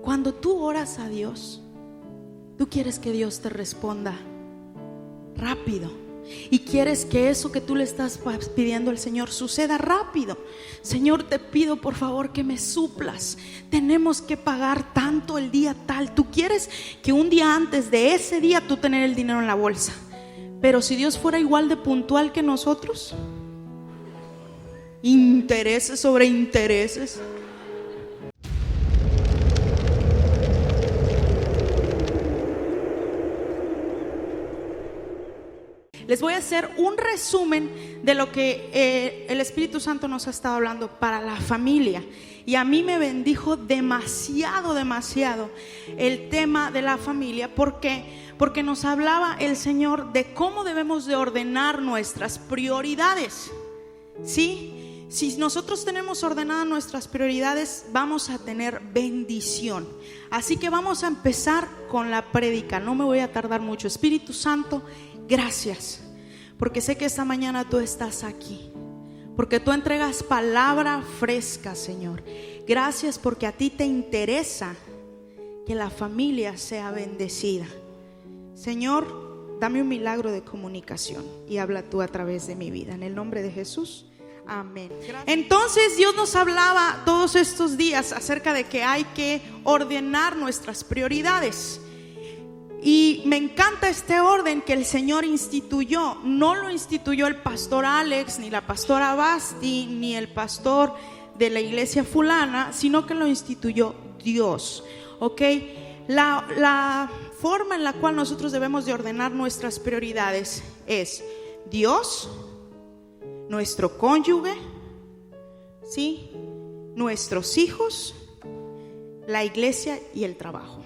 Cuando tú oras a Dios, tú quieres que Dios te responda rápido. Y quieres que eso que tú le estás pidiendo al Señor suceda rápido. Señor, te pido por favor que me suplas. Tenemos que pagar tanto el día tal. Tú quieres que un día antes de ese día tú tener el dinero en la bolsa. Pero si Dios fuera igual de puntual que nosotros, intereses sobre intereses. Les voy a hacer un resumen de lo que el Espíritu Santo nos ha estado hablando para la familia. Y a mí me bendijo demasiado el tema de la familia. ¿Por qué? Porque nos hablaba el Señor de cómo debemos de ordenar nuestras prioridades. ¿Sí? Si nosotros tenemos ordenadas nuestras prioridades, vamos a tener bendición. Así que vamos a empezar con la prédica. No me voy a tardar mucho. Espíritu Santo, gracias, porque sé que esta mañana tú estás aquí, porque tú entregas palabra fresca, Señor. Gracias porque a ti te interesa que la familia sea bendecida. Señor, dame un milagro de comunicación y habla tú a través de mi vida. En el nombre de Jesús, amén. Entonces Dios nos hablaba todos estos días acerca de que hay que ordenar nuestras prioridades. Y me encanta este orden que el Señor instituyó. No lo instituyó el pastor Alex, ni la pastora Basti, ni el pastor de la iglesia fulana, sino que lo instituyó Dios. ¿Ok? La forma en la cual nosotros debemos de ordenar nuestras prioridades es Dios, nuestro cónyuge, ¿sí?, nuestros hijos, la iglesia y el trabajo.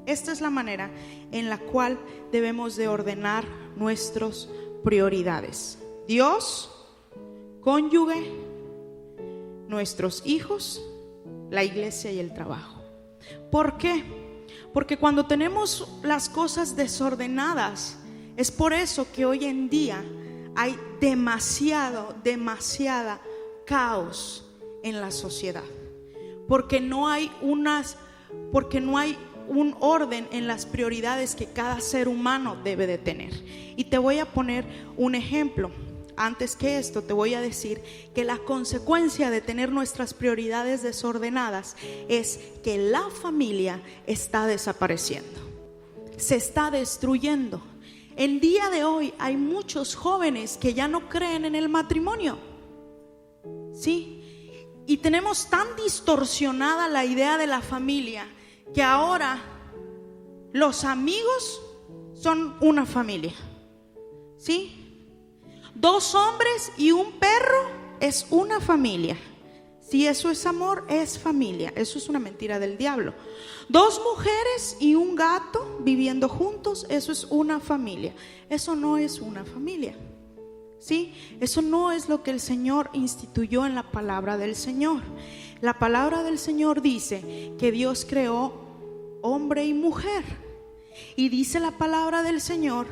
Esta es la manera en la cual debemos de ordenar nuestras prioridades: Dios, cónyuge, nuestros hijos, la iglesia y el trabajo. ¿Por qué? Porque cuando tenemos las cosas desordenadas, es por eso que hoy en día hay demasiada caos en la sociedad, porque no hay un orden en las prioridades que cada ser humano debe de tener. Y te voy a poner un ejemplo. Antes que esto, te voy a decir que la consecuencia de tener nuestras prioridades desordenadas es que la familia está desapareciendo, se está destruyendo. El día de hoy hay muchos jóvenes que ya no creen en el matrimonio, ¿sí? Y tenemos tan distorsionada la idea de la familia que ahora los amigos son una familia, ¿sí? 2 hombres y un perro es una familia. Si eso es amor, es familia. Eso es una mentira del diablo. 2 mujeres y un gato viviendo juntos, eso es una familia. Eso no es una familia, ¿sí? Eso no es lo que el Señor instituyó en la palabra del Señor. La palabra del Señor dice que Dios creó hombre y mujer. Y dice la palabra del Señor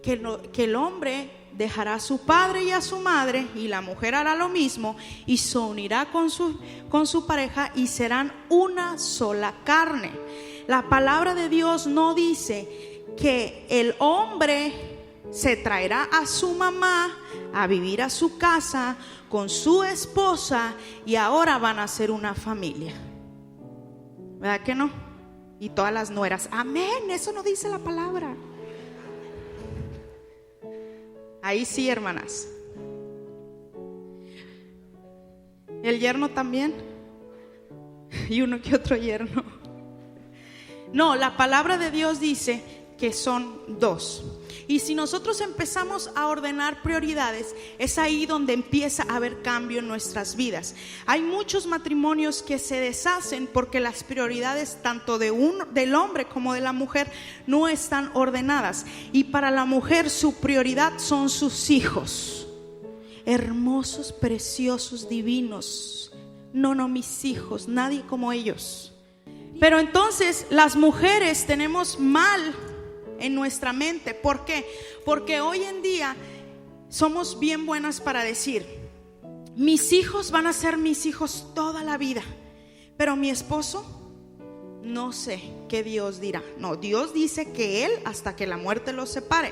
que el hombre dejará a su padre y a su madre, y la mujer hará lo mismo, y se unirá con su pareja, y serán una sola carne. La palabra de Dios no dice que el hombre se traerá a su mamá a vivir a su casa con su esposa y ahora van a ser una familia. ¿Verdad que no? Y todas las nueras, amén, eso no dice la palabra. Ahí sí, hermanas. El yerno también. Y uno que otro yerno. No, la palabra de Dios dice que son 2. Y si nosotros empezamos a ordenar prioridades, es ahí donde empieza a haber cambio en nuestras vidas. Hay muchos matrimonios que se deshacen porque las prioridades tanto del hombre como de la mujer no están ordenadas. Y para la mujer su prioridad son sus hijos, hermosos, preciosos, divinos. No, mis hijos, nadie como ellos. Pero entonces las mujeres tenemos mal en nuestra mente. ¿Por qué? Porque hoy en día somos bien buenas para decir: mis hijos van a ser mis hijos toda la vida, pero mi esposo no sé qué Dios dirá. No, Dios dice que Él hasta que la muerte los separe.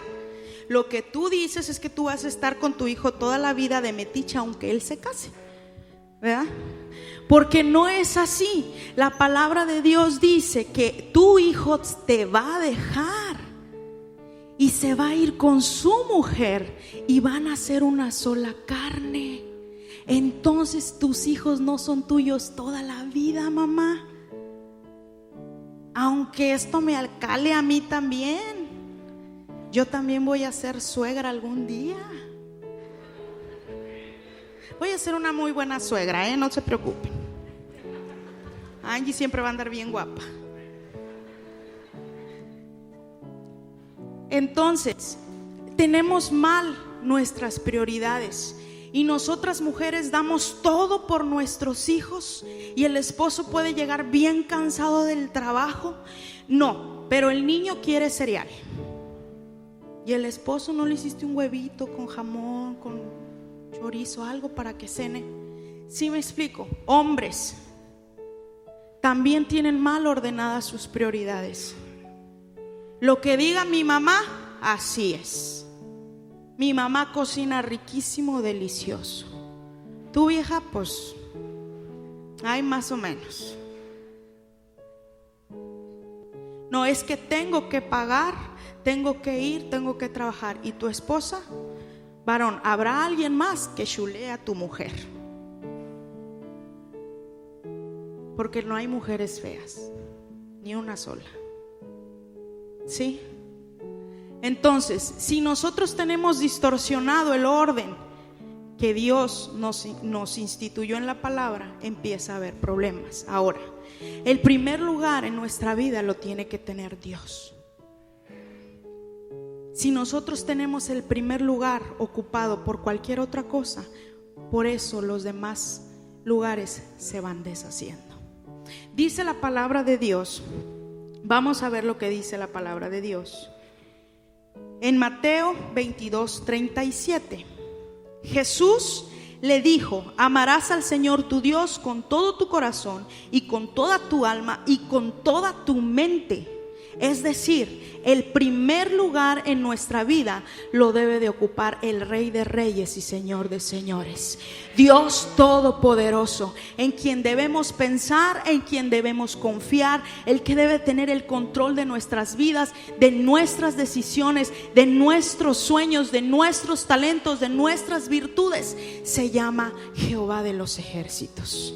Lo que tú dices es que tú vas a estar con tu hijo toda la vida de metiche aunque él se case, ¿verdad? Porque no es así. La palabra de Dios dice que tu hijo te va a dejar y se va a ir con su mujer y van a ser una sola carne. Entonces tus hijos no son tuyos toda la vida, mamá. Aunque esto me alcale a mí también. Yo también voy a ser suegra algún día. Voy a ser una muy buena suegra, no se preocupen. Angie siempre va a andar bien guapa. Entonces, tenemos mal nuestras prioridades. Y nosotras mujeres damos todo por nuestros hijos. Y el esposo puede llegar bien cansado del trabajo. No, pero el niño quiere cereal. Y el esposo no le hiciste un huevito con jamón, con chorizo, algo para que cene. ¿Sí me explico? Hombres también tienen mal ordenadas sus prioridades. Lo que diga mi mamá, así es. Mi mamá cocina riquísimo, delicioso. Tu vieja, pues, hay más o menos. No, es que tengo que pagar, tengo que ir, tengo que trabajar. ¿Y tu esposa? Varón, ¿habrá alguien más que chulee a tu mujer? Porque no hay mujeres feas, ni una sola. ¿Sí? Entonces, si nosotros tenemos distorsionado el orden que Dios nos instituyó en la palabra, empieza a haber problemas. Ahora, el primer lugar en nuestra vida lo tiene que tener Dios. Si nosotros tenemos el primer lugar ocupado por cualquier otra cosa, por eso los demás lugares se van deshaciendo. Dice la palabra de Dios. Vamos a ver lo que dice la palabra de Dios. En Mateo 22:37, Jesús le dijo: amarás al Señor tu Dios con todo tu corazón y con toda tu alma y con toda tu mente. Es decir, el primer lugar en nuestra vida lo debe de ocupar el Rey de Reyes y Señor de Señores, Dios Todopoderoso, en quien debemos pensar, en quien debemos confiar, el que debe tener el control de nuestras vidas, de nuestras decisiones, de nuestros sueños, de nuestros talentos, de nuestras virtudes. Se llama Jehová de los ejércitos.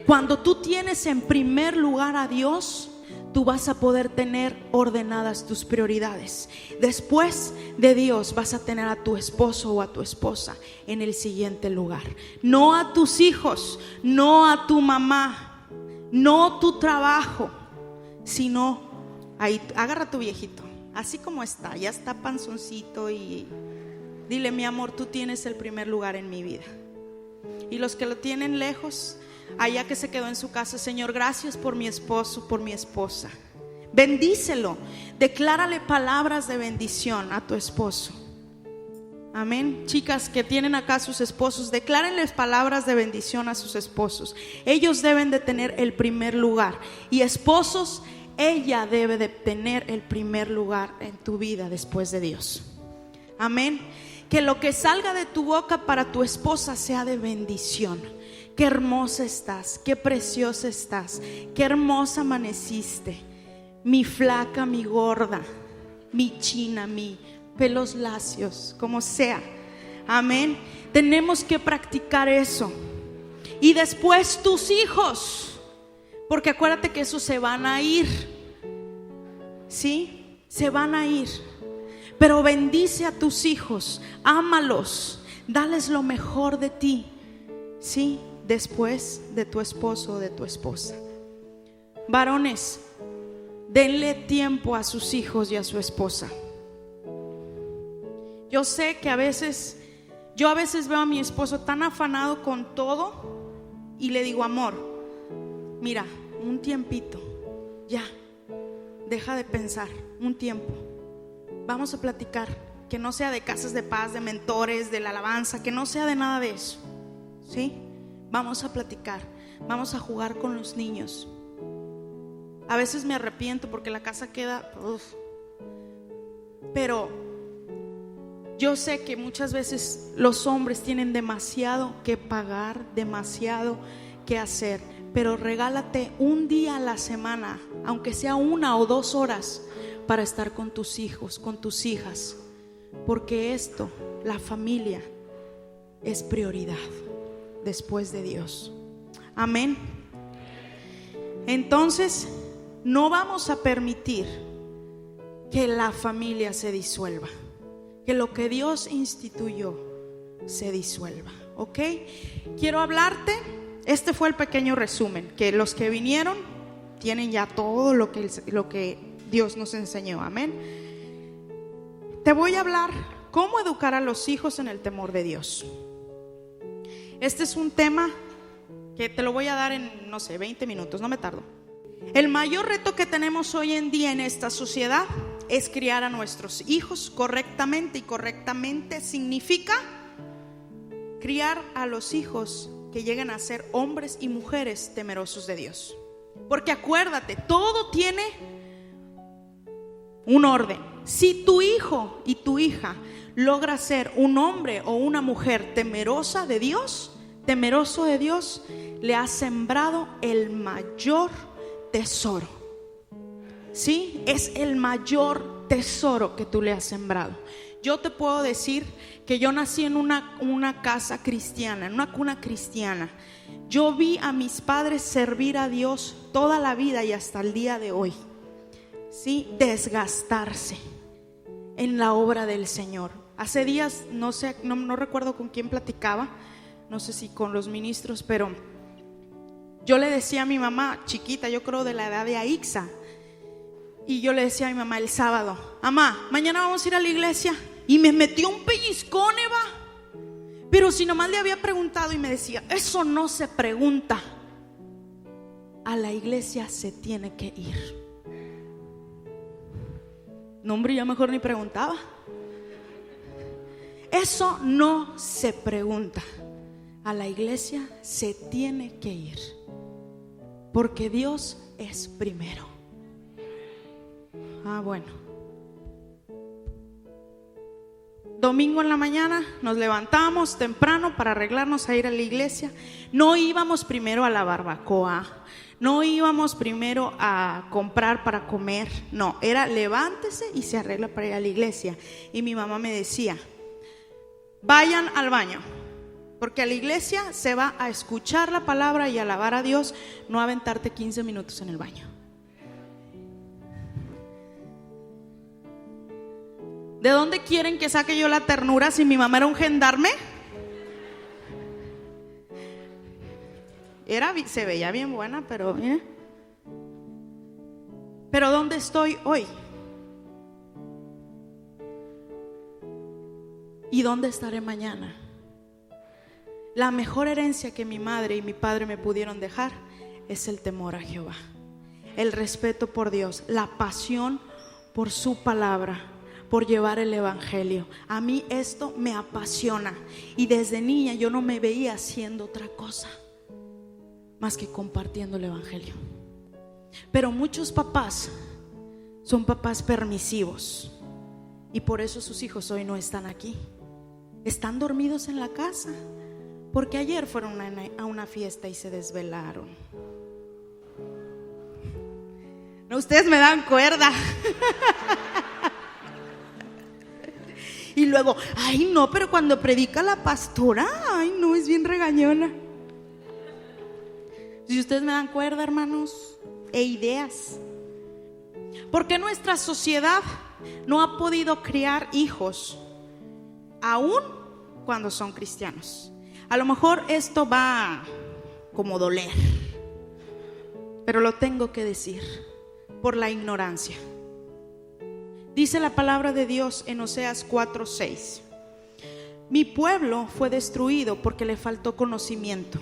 Cuando tú tienes en primer lugar a Dios, tú vas a poder tener ordenadas tus prioridades. Después de Dios vas a tener a tu esposo o a tu esposa en el siguiente lugar. No a tus hijos, no a tu mamá, no tu trabajo, sino ahí, agarra a tu viejito, así como está, ya está panzoncito, y dile: mi amor, tú tienes el primer lugar en mi vida. Y los que lo tienen lejos, allá que se quedó en su casa: Señor, gracias por mi esposo, por mi esposa. Bendícelo, declárale palabras de bendición a tu esposo. Amén. Chicas que tienen acá a sus esposos, declárenles palabras de bendición a sus esposos. Ellos deben de tener el primer lugar. Y esposos, ella debe de tener el primer lugar en tu vida después de Dios. Amén. Que lo que salga de tu boca para tu esposa sea de bendición. Qué hermosa estás, qué preciosa estás, qué hermosa amaneciste, mi flaca, mi gorda, mi china, mi pelos lacios, como sea. Amén. Tenemos que practicar eso. Y después tus hijos, porque acuérdate que esos se van a ir. ¿Sí? Se van a ir. Pero bendice a tus hijos, ámalos, dales lo mejor de ti. ¿Sí? Después de tu esposo o de tu esposa. Varones, denle tiempo a sus hijos y a su esposa. Yo sé que a veces veo a mi esposo tan afanado con todo y le digo: amor, mira, un tiempito, ya, deja de pensar, un tiempo, vamos a platicar, que no sea de casas de paz, de mentores, de la alabanza, que no sea de nada de eso, ¿sí? Vamos a platicar, vamos a jugar con los niños. A veces me arrepiento porque la casa queda, pero yo sé que muchas veces los hombres tienen demasiado que pagar, demasiado que hacer, pero regálate un día a la semana, aunque sea 1 o 2 horas, para estar con tus hijos, con tus hijas, porque esto, la familia, es prioridad después de Dios. Amén. Entonces, no vamos a permitir que la familia se disuelva, que lo que Dios instituyó se disuelva, ¿ok? Quiero hablarte, este fue el pequeño resumen, que los que vinieron tienen ya todo lo que Dios nos enseñó, amén. Te voy a hablar cómo educar a los hijos en el temor de Dios. Este es un tema que te lo voy a dar en, 20 minutos, no me tardo. El mayor reto que tenemos hoy en día en esta sociedad es criar a nuestros hijos correctamente, y correctamente significa criar a los hijos que lleguen a ser hombres y mujeres temerosos de Dios. Porque acuérdate, todo tiene un orden. Si tu hijo y tu hija logra ser un hombre o una mujer temerosa de Dios, temeroso de Dios, le has sembrado el mayor tesoro. ¿Sí? Es el mayor tesoro que tú le has sembrado. Yo te puedo decir que yo nací en una casa cristiana, en una cuna cristiana. Yo vi a mis padres servir a Dios toda la vida y hasta el día de hoy, ¿sí? Desgastarse en la obra del Señor. Hace días, no recuerdo con quién platicaba, no sé si con los ministros, pero yo le decía a mi mamá, chiquita, yo creo de la edad de Aixa, y yo le decía a mi mamá el sábado: mamá, mañana vamos a ir a la iglesia. Y me metió un pellizcón, Eva. Pero si nomás le había preguntado, y me decía: eso no se pregunta, a la iglesia se tiene que ir. No, hombre, ya mejor ni preguntaba. Eso no se pregunta, a la iglesia se tiene que ir, porque Dios es primero. Bueno, domingo en la mañana nos levantamos temprano para arreglarnos a ir a la iglesia. No íbamos primero a la barbacoa, no íbamos primero a comprar para comer, no, era levántese y se arregla para ir a la iglesia. Y mi mamá me decía: vayan al baño, porque a la iglesia se va a escuchar la palabra y a alabar a Dios, no a aventarte 15 minutos en el baño. ¿De dónde quieren que saque yo la ternura si mi mamá era un gendarme? Se veía bien buena, pero pero ¿dónde estoy hoy? ¿Y dónde estaré mañana? La mejor herencia que mi madre y mi padre me pudieron dejar es el temor a Jehová, el respeto por Dios, la pasión por su palabra, por llevar el evangelio. A mí esto me apasiona, y desde niña yo no me veía haciendo otra cosa más que compartiendo el evangelio. Pero muchos papás son papás permisivos, y por eso sus hijos hoy no están aquí. Están dormidos en la casa porque ayer fueron a una fiesta y se desvelaron. No, ustedes me dan cuerda. Y luego, ay no, pero cuando predica la pastora, ay no, es bien regañona. Si ustedes me dan cuerda, hermanos, e ideas. ¿Por qué nuestra sociedad no ha podido criar hijos aún cuando son cristianos? A lo mejor esto va como doler, pero lo tengo que decir por la ignorancia. Dice la palabra de Dios en Oseas 4:6: mi pueblo fue destruido porque le faltó conocimiento.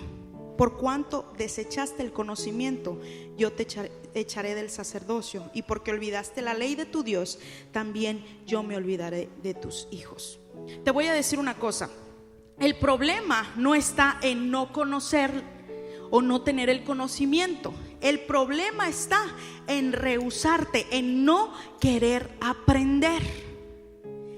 Por cuanto desechaste el conocimiento, yo te echaré del sacerdocio, y porque olvidaste la ley de tu Dios, también yo me olvidaré de tus hijos. Te voy a decir una cosa: el problema no está en no conocer o no tener el conocimiento. El problema está en rehusarte, en no querer aprender,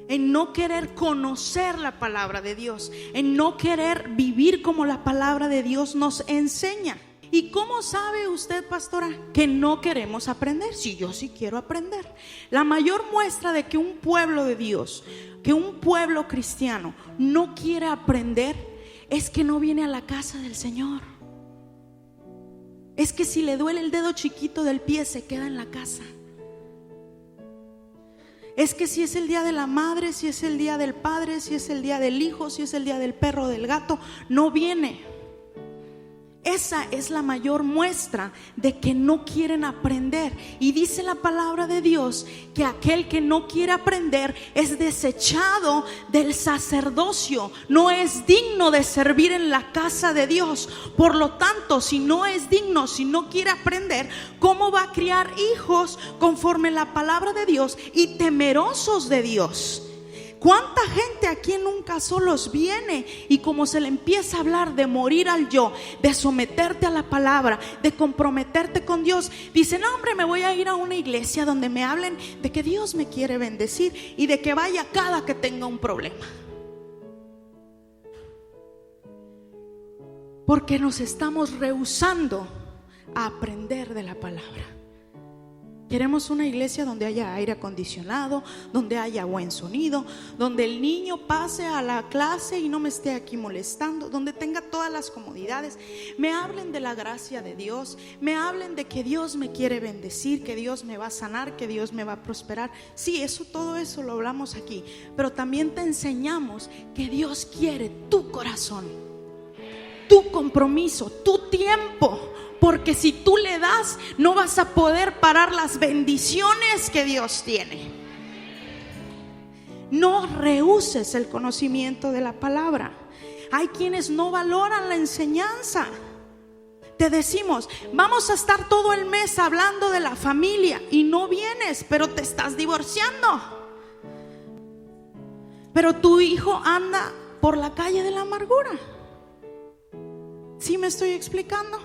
en no querer conocer la palabra de Dios, en no querer vivir como la palabra de Dios nos enseña. ¿Y cómo sabe usted, pastora, que no queremos aprender? Si yo sí quiero aprender. La mayor muestra de que un pueblo de Dios, que un pueblo cristiano no quiere aprender, es que no viene a la casa del Señor. Es que si le duele el dedo chiquito del pie, se queda en la casa. Es que si es el día de la madre, si es el día del padre, si es el día del hijo, si es el día del perro o del gato, no viene. Esa es la mayor muestra de que no quieren aprender. Y dice la palabra de Dios que aquel que no quiere aprender es desechado del sacerdocio, no es digno de servir en la casa de Dios. Por lo tanto, si no es digno, si no quiere aprender, ¿cómo va a criar hijos conforme la palabra de Dios y temerosos de Dios? ¿Cuánta gente aquí en un caso los viene y como se le empieza a hablar de morir al yo, de someterte a la palabra, de comprometerte con Dios, dicen, no hombre, me voy a ir a una iglesia donde me hablen de que Dios me quiere bendecir y de que vaya cada que tenga un problema? Porque nos estamos rehusando a aprender de la palabra. Queremos una iglesia donde haya aire acondicionado, donde haya buen sonido, donde el niño pase a la clase y no me esté aquí molestando, donde tenga todas las comodidades. Me hablen de la gracia de Dios, me hablen de que Dios me quiere bendecir, que Dios me va a sanar, que Dios me va a prosperar. Sí, todo eso lo hablamos aquí, pero también te enseñamos que Dios quiere tu corazón, tu compromiso, tu tiempo. Porque si tú le das, no vas a poder parar las bendiciones que Dios tiene. No rehuses el conocimiento de la palabra. Hay quienes no valoran la enseñanza. Te decimos, vamos a estar todo el mes hablando de la familia y no vienes, pero te estás divorciando. Pero tu hijo anda por la calle de la amargura. ¿Sí me estoy explicando?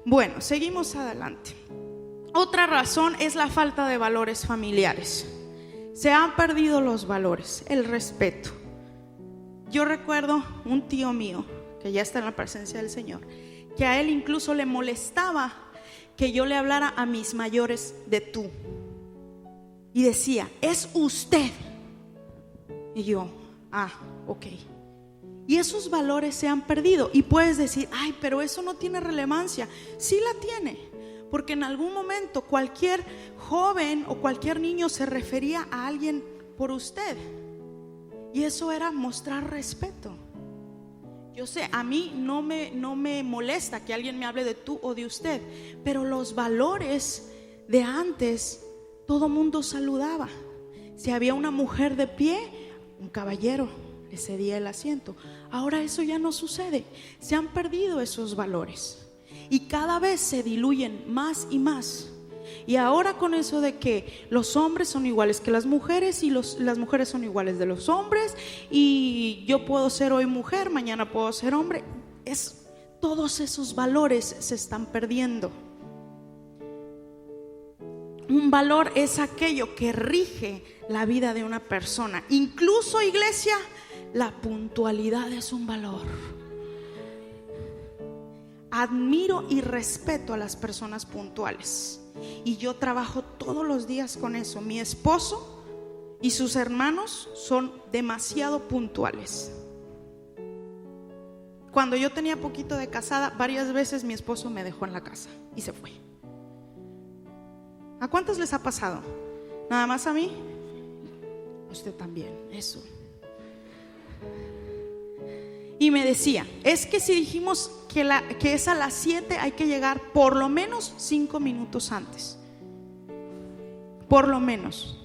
Bueno, seguimos adelante. Otra razón es la falta de valores familiares. Se han perdido los valores, el respeto. Yo recuerdo un tío mío que ya está en la presencia del Señor, que a él incluso le molestaba que yo le hablara a mis mayores de tú. Y decía, es usted. Y yo, ok. Y esos valores se han perdido. Y puedes decir, ay, pero eso no tiene relevancia. Sí la tiene, porque en algún momento cualquier joven o cualquier niño se refería a alguien por usted. Y eso era mostrar respeto. Yo sé, a mí no me molesta que alguien me hable de tú o de usted, pero los valores de antes, todo mundo saludaba. Si había una mujer de pie, un caballero le cedía el asiento. Ahora eso ya no sucede. Se han perdido esos valores y cada vez se diluyen más y más. Y ahora con eso de que los hombres son iguales que las mujeres y las mujeres son iguales de los hombres, y yo puedo ser hoy mujer, mañana puedo ser hombre, todos esos valores se están perdiendo. Un valor es aquello que rige la vida de una persona. Incluso, iglesia, la puntualidad es un valor. Admiro y respeto a las personas puntuales, y yo trabajo todos los días con eso. Mi esposo y sus hermanos son demasiado puntuales. Cuando yo tenía poquito de casada, varias veces mi esposo me dejó en la casa y se fue. ¿A cuántos les ha pasado? ¿Nada más a mí? A usted también, eso. Y me decía, es que si dijimos que es a las 7, hay que llegar por lo menos 5 minutos antes. Por lo menos.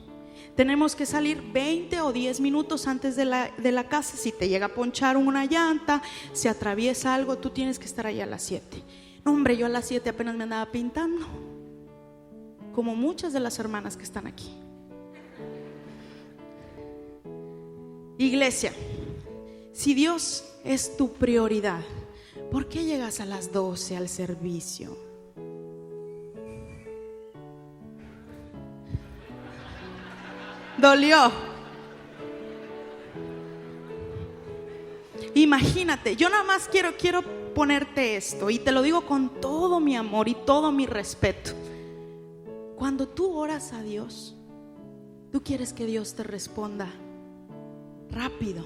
Tenemos que salir 20 o 10 minutos antes de la casa. Si te llega a ponchar una llanta, se atraviesa algo, tú tienes que estar allá a las 7. No, hombre, yo a las 7 apenas me andaba pintando, como muchas de las hermanas que están aquí. Iglesia, si Dios es tu prioridad, ¿por qué llegas a las 12 al servicio? Dolió. Imagínate, yo nada más quiero ponerte esto, y te lo digo con todo mi amor y todo mi respeto. Cuando tú oras a Dios, tú quieres que Dios te responda rápido,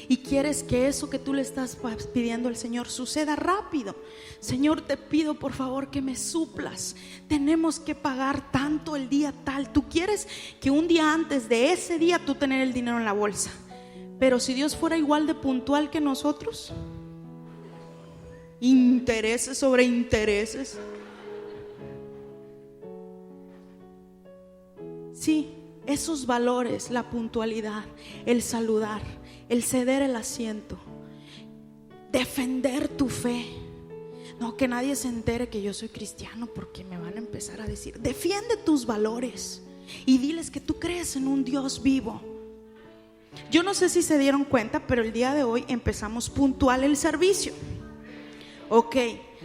y quieres que eso que tú le estás pidiendo al Señor suceda rápido. Señor, te pido por favor que me suplas, tenemos que pagar tanto el día tal. Tú quieres que un día antes de ese día tú tener el dinero en la bolsa. Pero si Dios fuera igual de puntual que nosotros, intereses sobre intereses. Sí, esos valores, la puntualidad, el saludar, el ceder el asiento, defender tu fe. No, que nadie se entere que yo soy cristiano, porque me van a empezar a decir. Defiende tus valores y diles que tú crees en un Dios vivo. Yo no sé si se dieron cuenta, pero el día de hoy empezamos puntual el servicio. Ok,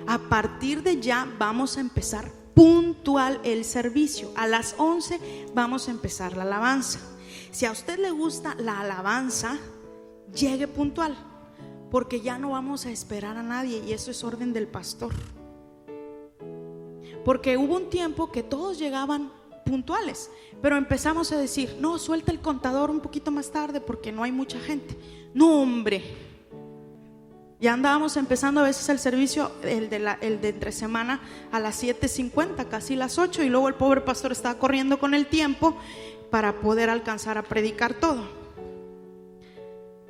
a partir de ya vamos a empezar puntual el servicio. A las 11 vamos a empezar la alabanza. Si a usted le gusta la alabanza, llegue puntual, porque ya no vamos a esperar a nadie, y eso es orden del pastor. Porque hubo un tiempo que todos llegaban puntuales, pero empezamos a decir: no, suelta el contador un poquito más tarde porque no hay mucha gente. No, hombre, ya andábamos empezando a veces el servicio, el de entre semana, a las 7:50, casi las 8, y luego el pobre pastor estaba corriendo con el tiempo para poder alcanzar a predicar todo.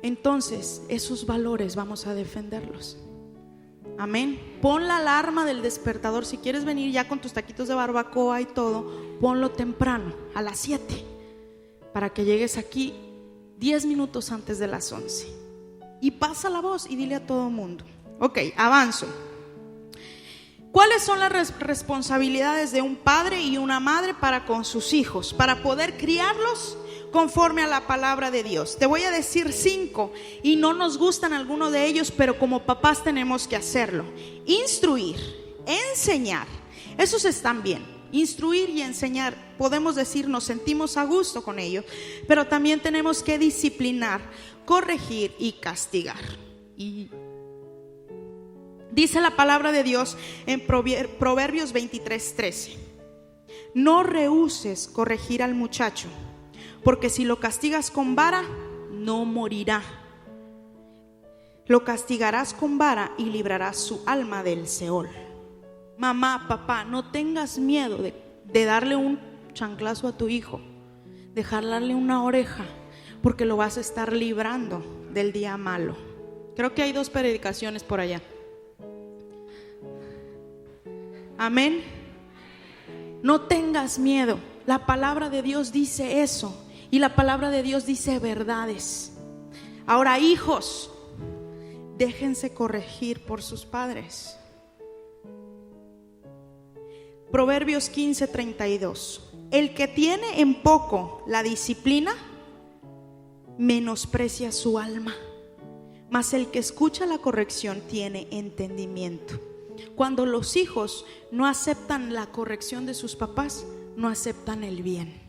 Entonces, esos valores vamos a defenderlos. Amén. Pon la alarma del despertador. Si quieres venir ya con tus taquitos de barbacoa y todo, ponlo temprano, a las 7, para que llegues aquí 10 minutos antes de las 11. Y pasa la voz y dile a todo el mundo. Ok, avanzo. ¿Cuáles son las responsabilidades de un padre y una madre para con sus hijos, para poder criarlos conforme a la palabra de Dios? Te voy a decir 5, y no nos gustan algunos de ellos, pero como papás tenemos que hacerlo. Instruir, enseñar, esos están bien. Instruir y enseñar, podemos decir, nos sentimos a gusto con ello, pero también tenemos que disciplinar, corregir y castigar. Y dice la palabra de Dios en Proverbios 23:13: no rehúses corregir al muchacho, porque si lo castigas con vara, no morirá. Lo castigarás con vara y librarás su alma del Seol. Mamá, papá, no tengas miedo de darle un chanclazo a tu hijo, de jalarle una oreja, porque lo vas a estar librando del día malo. Creo que hay 2 predicaciones por allá. Amén. No tengas miedo. La palabra de Dios dice eso. Y la palabra de Dios dice verdades. Ahora, hijos, déjense corregir por sus padres. Proverbios 15:32: el que tiene en poco la disciplina, menosprecia su alma, mas el que escucha la corrección tiene entendimiento. Cuando los hijos no aceptan la corrección de sus papás, no aceptan el bien,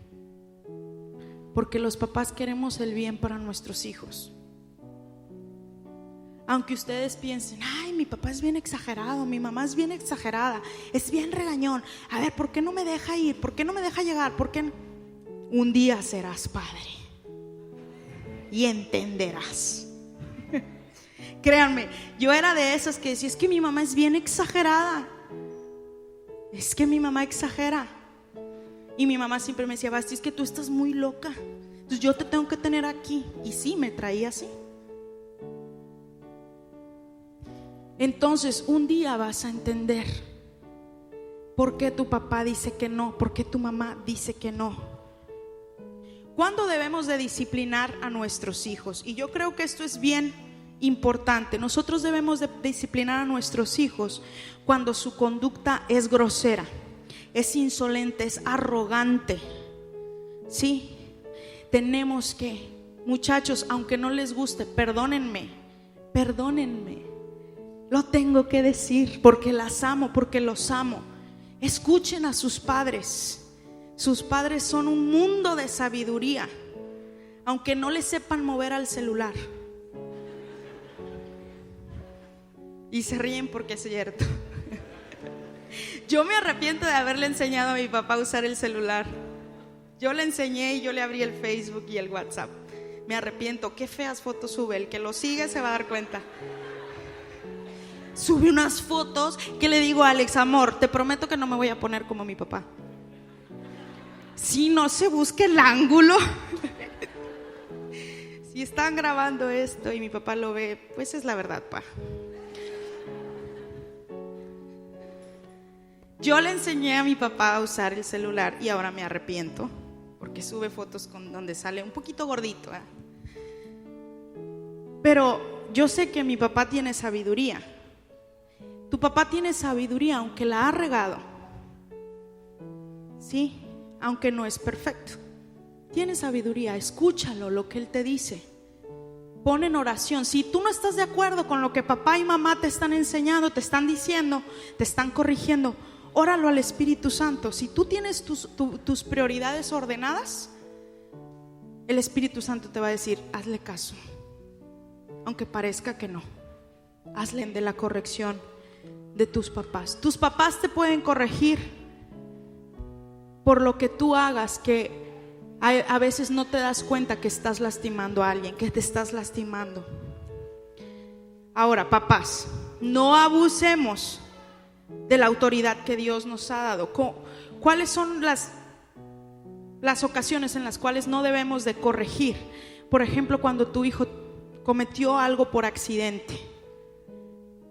porque los papás queremos el bien para nuestros hijos. Aunque ustedes piensen: ay, mi papá es bien exagerado, mi mamá es bien exagerada, es bien regañón. A ver, ¿por qué no me deja ir? ¿Por qué no me deja llegar? ¿Por qué no? Un día serás padre y entenderás. Créanme, yo era de esas que decía: es que mi mamá es bien exagerada, es que mi mamá exagera. Y mi mamá siempre me decía: Basti, es que tú estás muy loca, entonces yo te tengo que tener aquí. Y sí, me traía así. Entonces un día vas a entender por qué tu papá dice que no, por qué tu mamá dice que no. ¿Cuándo debemos de disciplinar a nuestros hijos? Y yo creo que esto es bien importante. Nosotros debemos de disciplinar a nuestros hijos cuando su conducta es grosera, es insolente, es arrogante. Sí, tenemos que, muchachos, aunque no les guste, perdónenme, lo tengo que decir porque las amo, porque los amo. Escuchen a sus padres. Sus padres son un mundo de sabiduría. aunque no le sepan mover al celular. Y se ríen porque es cierto. Yo me arrepiento de haberle enseñado a mi papá a usar el celular. Yo le enseñé y yo le abrí el Facebook y el WhatsApp. Me arrepiento. Qué feas fotos sube. El que lo sigue se va a dar cuenta. Sube unas fotos que le digo a Alex: amor, te prometo que no me voy a poner como mi papá. Si no se busca el ángulo. Si están grabando esto y mi papá lo ve, pues es la verdad, pa. Yo le enseñé a mi papá a usar el celular y ahora me arrepiento porque sube fotos con donde sale un poquito gordito, ¿eh? Pero yo sé que mi papá tiene sabiduría. Tu papá tiene sabiduría aunque la ha regado. Sí, aunque no es perfecto. Tiene sabiduría, escúchalo lo que él te dice. Pon en oración. Si tú no estás de acuerdo con lo que papá y mamá te están enseñando, te están diciendo, te están corrigiendo, óralo al Espíritu Santo. Si tú tienes tus prioridades ordenadas, el Espíritu Santo te va a decir: hazle caso, aunque parezca que no. Hazle de la corrección de tus papás. Tus papás te pueden corregir por lo que tú hagas, que a veces no te das cuenta que estás lastimando a alguien, que te estás lastimando. Ahora, papás, no abusemos de la autoridad que Dios nos ha dado. ¿Cuáles son las ocasiones en las cuales no debemos de corregir? Por ejemplo, cuando tu hijo cometió algo por accidente,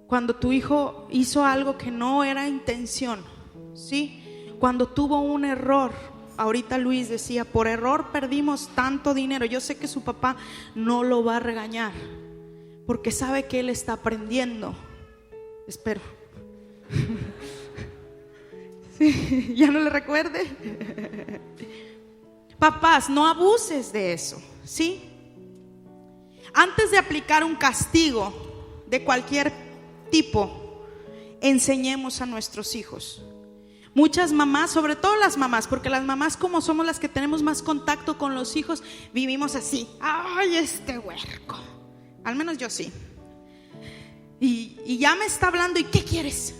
cuando tu hijo hizo algo que no era intención, ¿sí? Cuando tuvo un error. Ahorita Luis decía: por error perdimos tanto dinero. Yo sé que su papá no lo va a regañar porque sabe que él está aprendiendo. Espero. Sí, ya no le recuerde. Papás, no abuses de eso, ¿sí? Antes de aplicar un castigo de cualquier tipo, enseñemos a nuestros hijos. Muchas mamás, sobre todo las mamás, porque las mamás, como somos las que tenemos más contacto con los hijos, vivimos así: ay, este huerco. Al menos yo sí. Y ya me está hablando: ¿y qué quieres?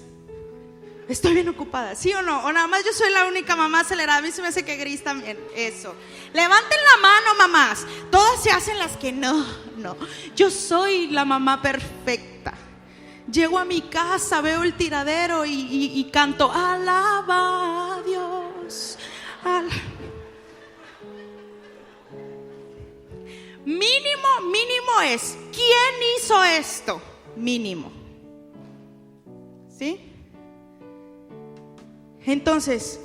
Estoy bien ocupada, ¿sí o no? O nada más yo soy la única mamá acelerada. A mí se me hace que Gris también. Eso. Levanten la mano, mamás. Todas se hacen las que no. Yo soy la mamá perfecta. Llego a mi casa, veo el tiradero y canto: alaba a Dios. Mínimo es: ¿quién hizo esto? Mínimo. ¿Sí? Entonces,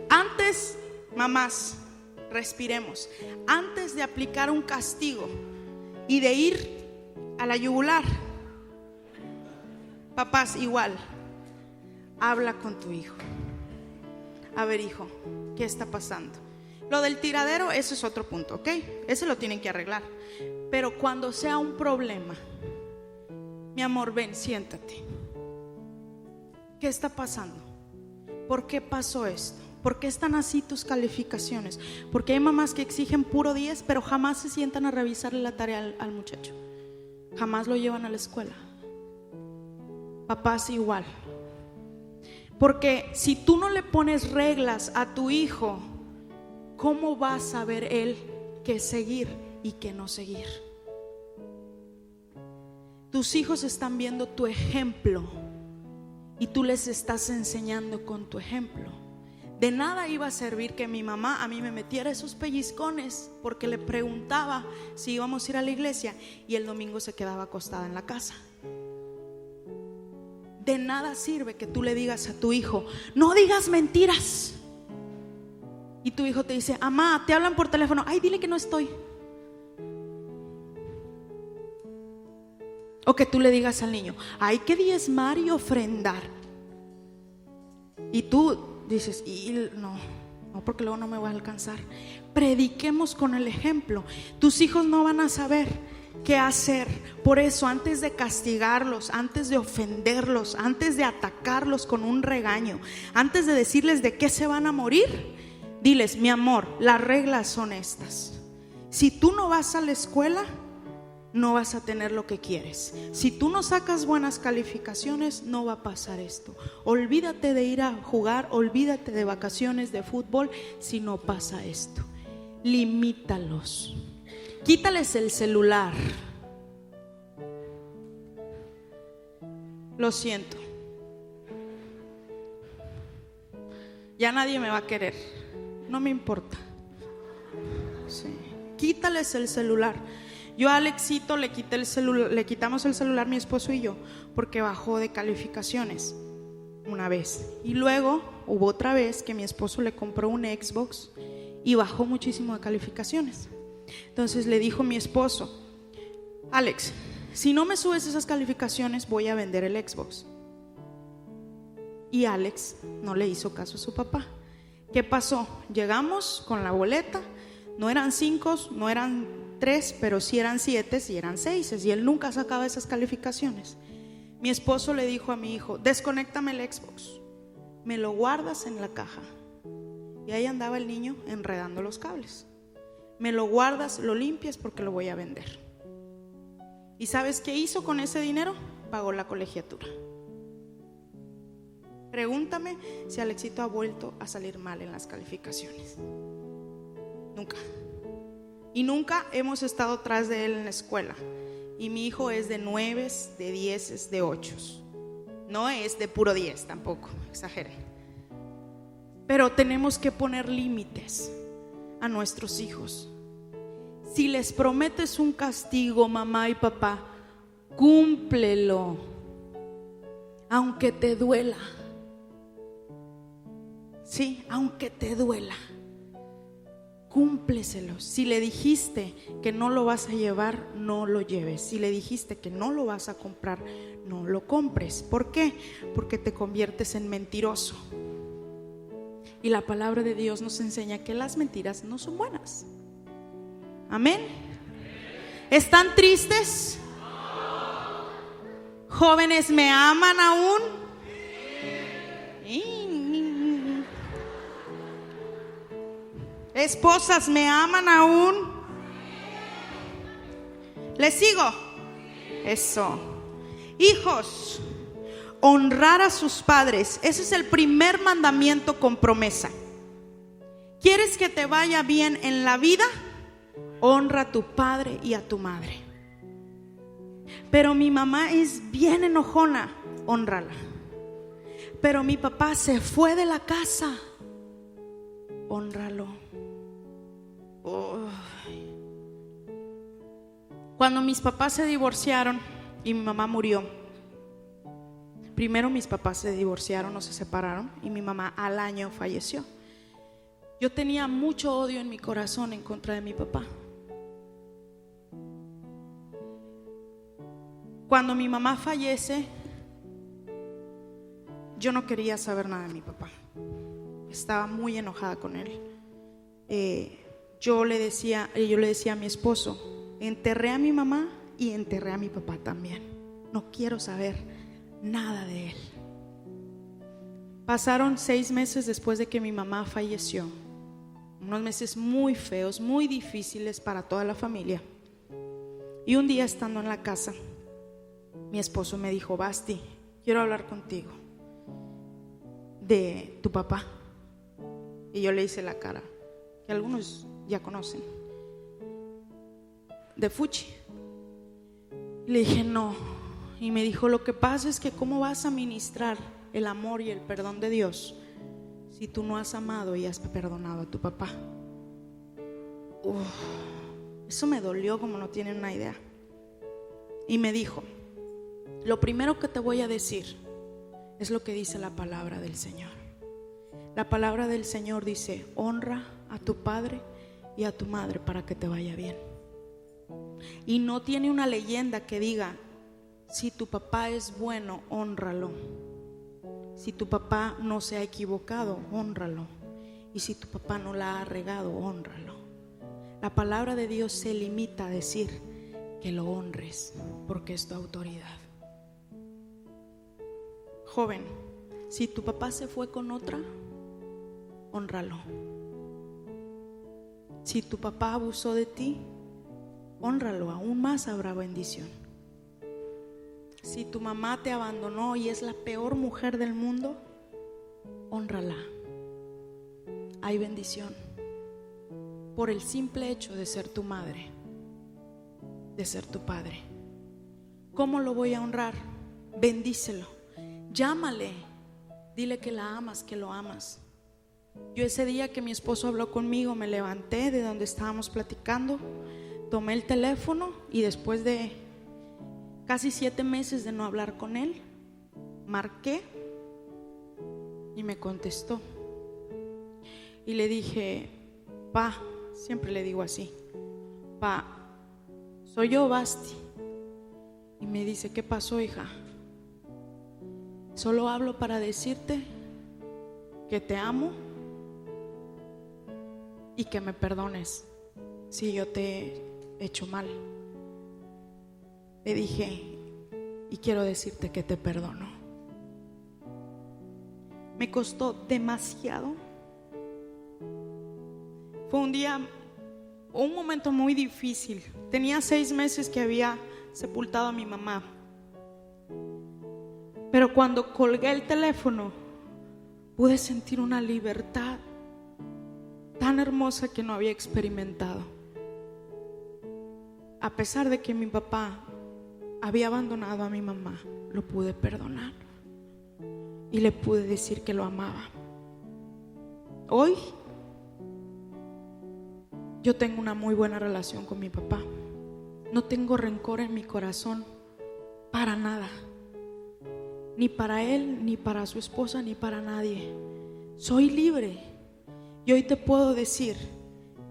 antes, mamás, respiremos. Antes de aplicar un castigo y de ir a la yugular, papás, igual, habla con tu hijo. A ver, hijo, ¿qué está pasando? Lo del tiradero, eso es otro punto, ¿ok? Ese lo tienen que arreglar. Pero cuando sea un problema, mi amor, ven, siéntate. ¿Qué está pasando? ¿Por qué pasó esto? ¿Por qué están así tus calificaciones? Porque hay mamás que exigen puro 10, pero jamás se sientan a revisarle la tarea al muchacho. Jamás lo llevan a la escuela. Papás, igual. Porque si tú no le pones reglas a tu hijo, ¿cómo va a saber él qué seguir y qué no seguir? Tus hijos están viendo tu ejemplo y tú les estás enseñando con tu ejemplo. De nada iba a servir que mi mamá a mí me metiera esos pellizcones porque le preguntaba si íbamos a ir a la iglesia y el domingo se quedaba acostada en la casa. De nada sirve que tú le digas a tu hijo: no digas mentiras. Y tu hijo te dice: mamá, te hablan por teléfono, ay, dile que no estoy. O que tú le digas al niño: hay que diezmar y ofrendar. Y tú dices: y no, porque luego no me voy a alcanzar. Prediquemos con el ejemplo. Tus hijos no van a saber qué hacer. Por eso, antes de castigarlos, antes de ofenderlos, antes de atacarlos con un regaño, antes de decirles de qué se van a morir, diles: mi amor, las reglas son estas. Si tú no vas a la escuela, no vas a tener lo que quieres. Si tú no sacas buenas calificaciones, no va a pasar esto. Olvídate de ir a jugar, olvídate de vacaciones de fútbol si no pasa esto. Limítalos. Quítales el celular. Lo siento. Ya nadie me va a querer. No me importa. Sí. Quítales el celular. Yo a Alexito le quité el celular, le quitamos el celular mi esposo y yo, porque bajó de calificaciones una vez. Y luego hubo otra vez que mi esposo le compró un Xbox y bajó muchísimo de calificaciones. Entonces le dijo mi esposo: Alex, si no me subes esas calificaciones, voy a vender el Xbox. Y Alex no le hizo caso a su papá. ¿Qué pasó? Llegamos con la boleta, no eran 5, no eran 3, pero sí eran 7 y eran 6, y él nunca sacaba esas calificaciones. Mi esposo le dijo a mi hijo: desconéctame el Xbox, me lo guardas en la caja. Y ahí andaba el niño enredando los cables. Me lo guardas, lo limpias porque lo voy a vender. ¿Y sabes qué hizo con ese dinero? Pagó la colegiatura. Pregúntame si Alexito ha vuelto a salir mal en las calificaciones. Nunca. Y nunca hemos estado atrás de él en la escuela. Y mi hijo es de 9, de 10, de 8. No es de puro 10 tampoco, exagere. Pero tenemos que poner límites a nuestros hijos. Si les prometes un castigo, mamá y papá, cúmplelo, aunque te duela. Sí, aunque te duela, cúmpleselo. Si le dijiste que no lo vas a llevar, no lo lleves. Si le dijiste que no lo vas a comprar, no lo compres. ¿Por qué? Porque te conviertes en mentiroso. Y la palabra de Dios nos enseña que las mentiras no son buenas. Amén. ¿Están tristes? ¿Jóvenes me aman aún? ¿Esposas me aman aún? ¿Les sigo? Eso. Hijos, honrar a sus padres. Ese es el primer mandamiento con promesa. ¿Quieres que te vaya bien en la vida? Honra a tu padre y a tu madre. Pero mi mamá es bien enojona, hónrala. Pero mi papá se fue de la casa, hónralo. Cuando mis papás se divorciaron y mi mamá murió, primero mis papás se divorciaron o se separaron y mi mamá al año falleció. Yo tenía mucho odio en mi corazón en contra de mi papá. Cuando mi mamá fallece, yo no quería saber nada de mi papá. Estaba muy enojada con él. Yo le decía a mi esposo: enterré a mi mamá y enterré a mi papá también. No quiero saber nada de él. Pasaron 6 meses después de que mi mamá falleció. Unos meses muy feos, muy difíciles para toda la familia. Y un día, estando en la casa, mi esposo me dijo: Basti, quiero hablar contigo de tu papá. Y yo le hice la cara que algunos ya conocen, de Fuchi. Le dije: no. Y me dijo: lo que pasa es que ¿cómo vas a ministrar el amor y el perdón de Dios si tú no has amado y has perdonado a tu papá? Eso me dolió como no tienen una idea. Y me dijo: lo primero que te voy a decir es lo que dice la palabra del Señor. La palabra del Señor dice: honra a tu padre y a tu madre para que te vaya bien. Y no tiene una leyenda que diga: si tu papá es bueno, hónralo. Si tu papá no se ha equivocado, hónralo. Y si tu papá no la ha regado, hónralo. La palabra de Dios se limita a decir que lo honres porque es tu autoridad. Joven, si tu papá se fue con otra, hónralo. Si tu papá abusó de ti, hónralo, aún más habrá bendición. Si tu mamá te abandonó y es la peor mujer del mundo, hónrala. Hay bendición por el simple hecho de ser tu madre, de ser tu padre. ¿Cómo lo voy a honrar? Bendícelo, llámale, dile que la amas, que lo amas. Yo ese día que mi esposo habló conmigo, me levanté de donde estábamos platicando, tomé el teléfono y después de casi 7 meses de no hablar con él, marqué y me contestó. Y le dije: pa, siempre le digo así, pa, soy yo, Basti. Y me dice: ¿qué pasó, hija? Solo hablo para decirte que te amo y que me perdones si yo te he hecho mal. Le dije: y quiero decirte que te perdono. Me costó demasiado. Fue un momento muy difícil. Tenía 6 meses que había sepultado a mi mamá. Pero cuando colgué el teléfono, pude sentir una libertad tan hermosa que no había experimentado. A pesar de que mi papá había abandonado a mi mamá, lo pude perdonar y le pude decir que lo amaba. Hoy yo tengo una muy buena relación con mi papá. No tengo rencor en mi corazón para nada, ni para él, ni para su esposa, ni para nadie. Soy libre. Y hoy te puedo decir: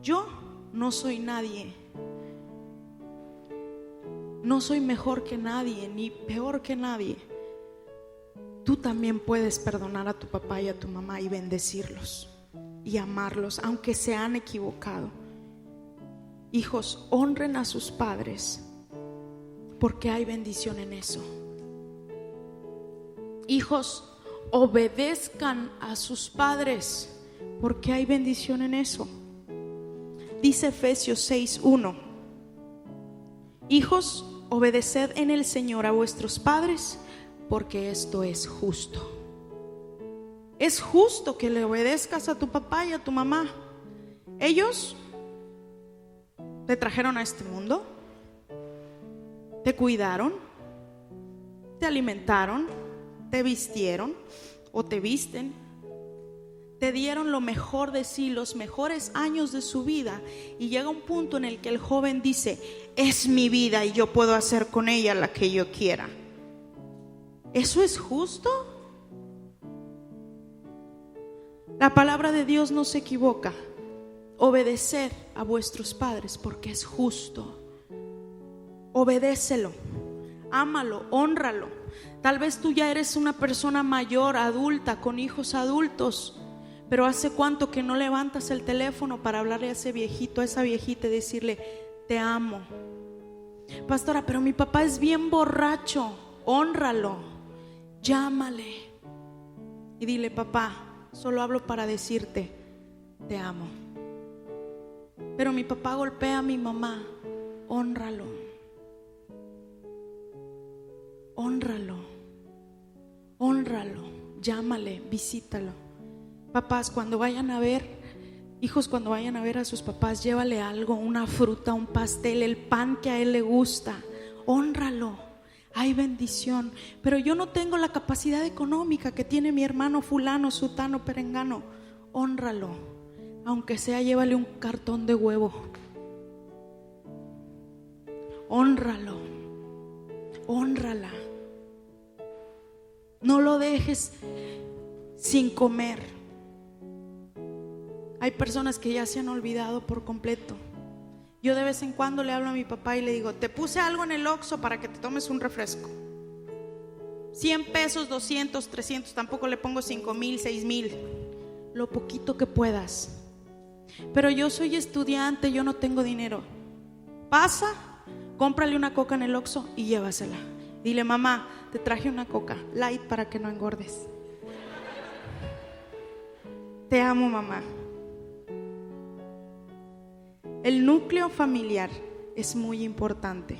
yo no soy nadie, no soy mejor que nadie, ni peor que nadie. Tú también puedes perdonar a tu papá y a tu mamá y bendecirlos y amarlos, aunque se han equivocado. Hijos, honren a sus padres, porque hay bendición en eso. Hijos, obedezcan a sus padres, porque hay bendición en eso. Dice Efesios 6:1: hijos, obedeced en el Señor a vuestros padres, porque esto es justo. Es justo que le obedezcas a tu papá y a tu mamá. Ellos te trajeron a este mundo, te cuidaron, te alimentaron, te vistieron o te visten, te dieron lo mejor de sí, los mejores años de su vida. Y llega un punto en el que el joven dice: es mi vida y yo puedo hacer con ella la que yo quiera. ¿Eso es justo? La palabra de Dios no se equivoca. Obedeced a vuestros padres porque es justo. Obedécelo, ámalo, hónralo. Tal vez tú ya eres una persona mayor, adulta, con hijos adultos, pero ¿hace cuánto que no levantas el teléfono para hablarle a ese viejito, a esa viejita y decirle: te amo? Pastora, pero mi papá es bien borracho. Hónralo, llámale y dile: papá, solo hablo para decirte, te amo. Pero mi papá golpea a mi mamá. Hónralo, hónralo, hónralo, llámale, visítalo. Papás, cuando vayan a ver, hijos, cuando vayan a ver a sus papás, llévale algo, una fruta, un pastel, el pan que a él le gusta. Hónralo, hay bendición. Pero yo no tengo la capacidad económica que tiene mi hermano fulano, sutano, perengano. Hónralo, aunque sea llévale un cartón de huevo. Hónralo, hónrala. No lo dejes sin comer. Hay personas que ya se han olvidado por completo. Yo de vez en cuando le hablo a mi papá y le digo: te puse algo en el Oxxo para que te tomes un refresco. 100 pesos, 200, 300, tampoco le pongo 5,000, 6,000, lo poquito que puedas. Pero yo soy estudiante, yo no tengo dinero. Pasa, cómprale una coca en el Oxxo y llévasela. Dile: mamá, te traje una coca light para que no engordes. Te amo, mamá. El núcleo familiar es muy importante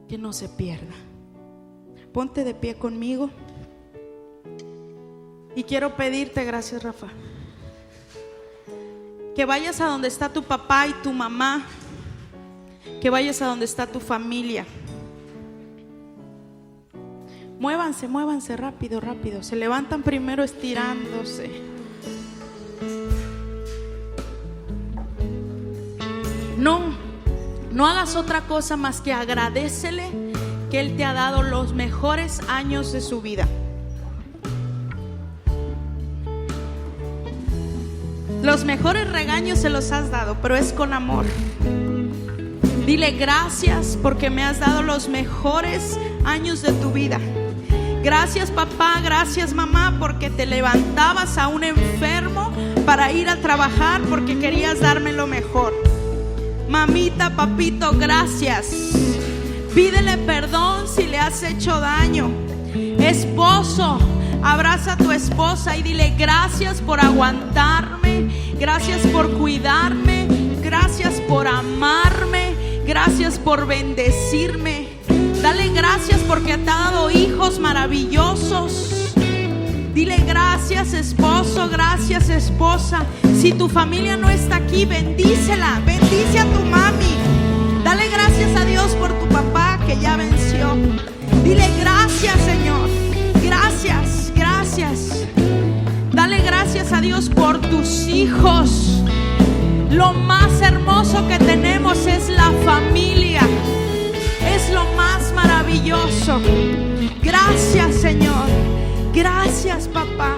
que no se pierda. Ponte de pie conmigo. Y quiero pedirte, gracias Rafa, que vayas a donde está tu papá y tu mamá, que vayas a donde está tu familia. Muévanse, muévanse rápido, rápido. Se levantan primero estirándose. No hagas otra cosa más que agradécele que Él te ha dado los mejores años de su vida. Los mejores regaños se los has dado, pero es con amor. Dile gracias porque me has dado los mejores años de tu vida. Gracias papá, gracias mamá, porque te levantabas a un enfermo para ir a trabajar porque querías darme lo mejor. Mamita, papito, gracias. Pídele perdón si le has hecho daño. Esposo, abraza a tu esposa y dile gracias por aguantarme, gracias por cuidarme, gracias por amarme, gracias por bendecirme. Dale gracias porque te ha dado hijos maravillosos. Dile gracias esposo, gracias esposa. Si tu familia no está aquí, bendícela, bendice a tu mami. Dale gracias a Dios por tu papá que ya venció. Dile gracias Señor, gracias, gracias. Dale gracias a Dios por tus hijos. Lo más hermoso que tenemos es la familia. Es lo más maravilloso. Gracias Señor. Gracias papá.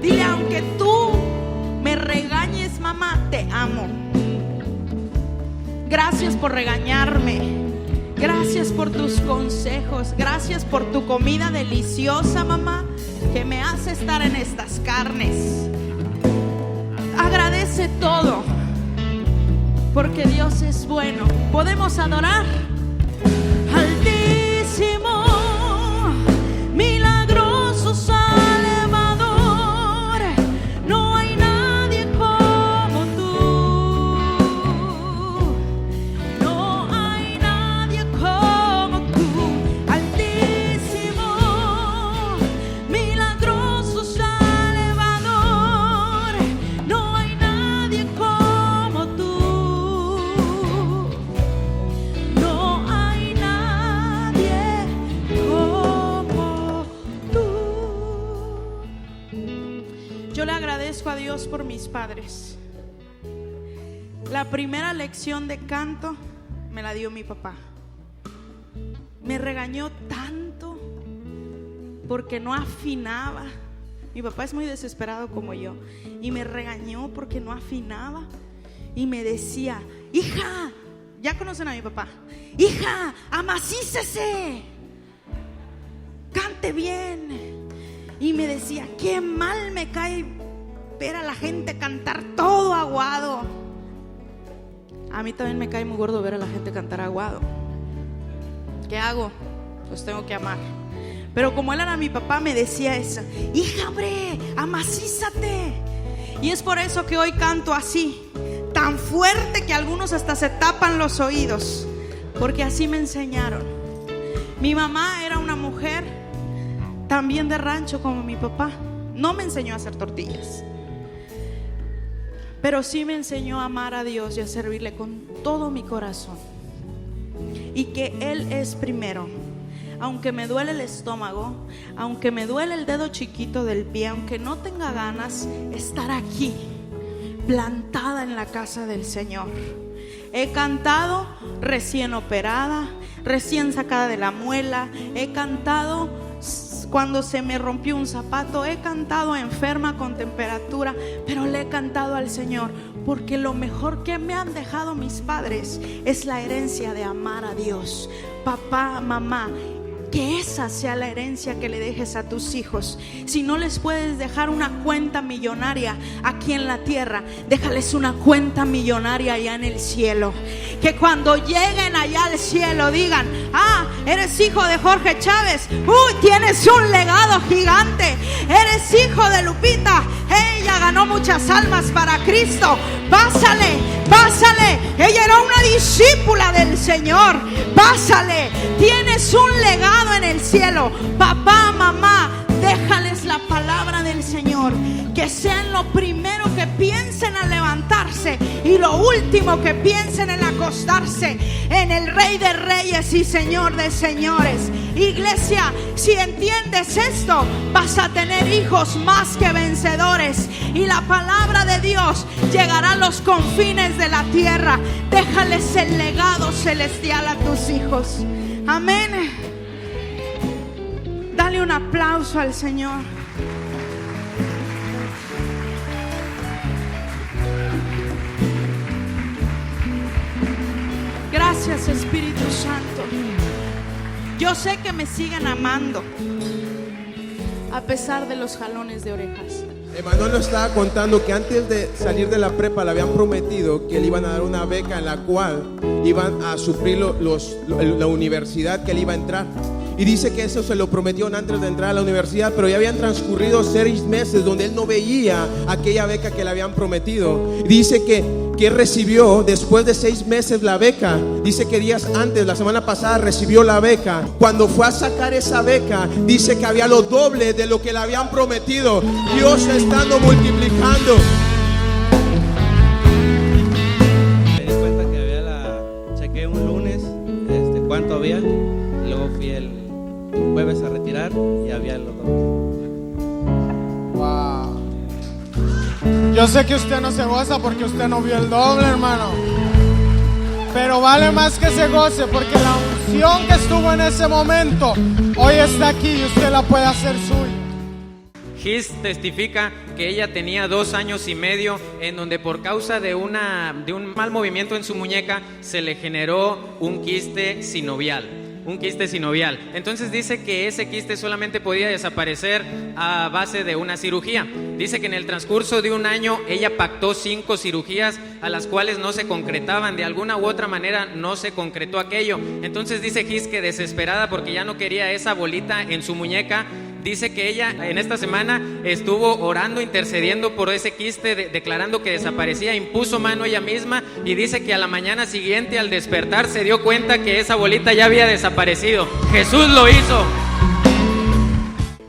Dile aunque tú me regañes mamá, te amo. Gracias por regañarme. Gracias por tus consejos. Gracias por tu comida deliciosa mamá, que me hace estar en estas carnes. Agradece todo, porque Dios es bueno. Podemos adorar. Altísimo, milagroso Salvador, no hay nadie como tú, no hay nadie como tú. Altísimo, milagroso Salvador, no hay nadie como tú, no hay nadie como tú. Yo le agradezco a Dios por mis padres. La primera lección de canto me la dio mi papá. Me regañó tanto porque no afinaba. Mi papá es muy desesperado como yo, y me regañó porque no afinaba y me decía: hija, ya conocen a mi papá, hija, amacícese, cante bien. Y me decía: qué mal me cae ver a la gente cantar todo aguado. A mí también me cae muy gordo ver a la gente cantar aguado. ¿Qué hago? Pues tengo que amar. Pero como él era mi papá, me decía eso: hija, hombre, amacízate. Y es por eso que hoy canto así, tan fuerte que algunos hasta se tapan los oídos, porque así me enseñaron. Mi mamá era una mujer también de rancho como mi papá. No me enseñó a hacer tortillas, pero sí me enseñó a amar a Dios y a servirle con todo mi corazón, y que Él es primero. Aunque me duele el estómago, aunque me duele el dedo chiquito del pie, aunque no tenga ganas, estar aquí plantada en la casa del Señor. He cantado recién operada, recién sacada de la muela. He cantado cuando se me rompió un zapato. He cantado enferma con temperatura, pero le he cantado al Señor, porque lo mejor que me han dejado mis padres es la herencia de amar a Dios. Papá, mamá, que esa sea la herencia que le dejes a tus hijos. Si no les puedes dejar una cuenta millonaria aquí en la tierra, déjales una cuenta millonaria allá en el cielo. Que cuando lleguen allá al cielo digan: ah, eres hijo de Jorge Chávez, tienes un legado gigante. Eres hijo de Lupita, ella ella ganó muchas almas para Cristo. Pásale, pásale. Ella era una discípula del Señor. Pásale. Tienes un legado en el cielo. Papá, mamá, déjales la palabra del Señor. Que sean lo primero que piensen al levantarse y lo último que piensen en acostarse en el Rey de Reyes y Señor de Señores. Iglesia, si entiendes esto, vas a tener hijos más que vencedores y la palabra de Dios llegará a los confines de la tierra. Déjales el legado celestial a tus hijos. Amén. Dale un aplauso al Señor. Gracias, Espíritu Santo. Yo sé que me siguen amando a pesar de los jalones de orejas. Emanuel nos estaba contando que antes de salir de la prepa le habían prometido que le iban a dar una beca en la cual iban a suplir la universidad que él iba a entrar. Y dice que eso se lo prometió antes de entrar a la universidad, pero ya habían transcurrido 6 meses donde él no veía aquella beca que le habían prometido. Y dice que recibió después de 6 meses la beca. Dice que días antes, la semana pasada, recibió la beca. Cuando fue a sacar esa beca, dice que había lo doble de lo que le habían prometido. Dios estando multiplicando. Me di cuenta que chequé un lunes cuánto había. Luego fui el jueves a retirar y había los dos. Wow. Yo sé que usted no se goza porque usted no vio el doble, hermano. Pero vale más que se goce porque la unción que estuvo en ese momento hoy está aquí y usted la puede hacer suya. Gis testifica que ella tenía 2 años y medio en donde por causa de un mal movimiento en su muñeca se le generó un quiste sinovial. Entonces dice que ese quiste solamente podía desaparecer a base de una cirugía. Dice que en el transcurso de 1 año ella pactó 5 cirugías a las cuales no se concretaban. De alguna u otra manera no se concretó aquello. Entonces dice Gis que desesperada porque ya no quería esa bolita en su muñeca, dice que ella en esta semana estuvo orando, intercediendo por ese quiste, declarando que desaparecía, impuso mano ella misma y dice que a la mañana siguiente al despertar se dio cuenta que esa bolita ya había desaparecido. Jesús lo hizo.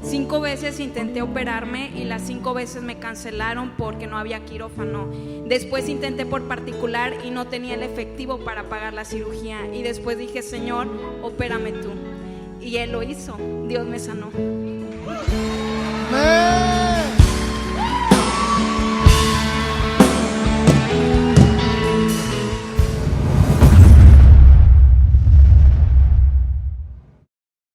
5 veces intenté operarme y las 5 veces me cancelaron porque no había quirófano. Después intenté por particular y no tenía el efectivo para pagar la cirugía. Y después dije, Señor, opérame tú. Y Él lo hizo. Dios me sanó. ¡Amén!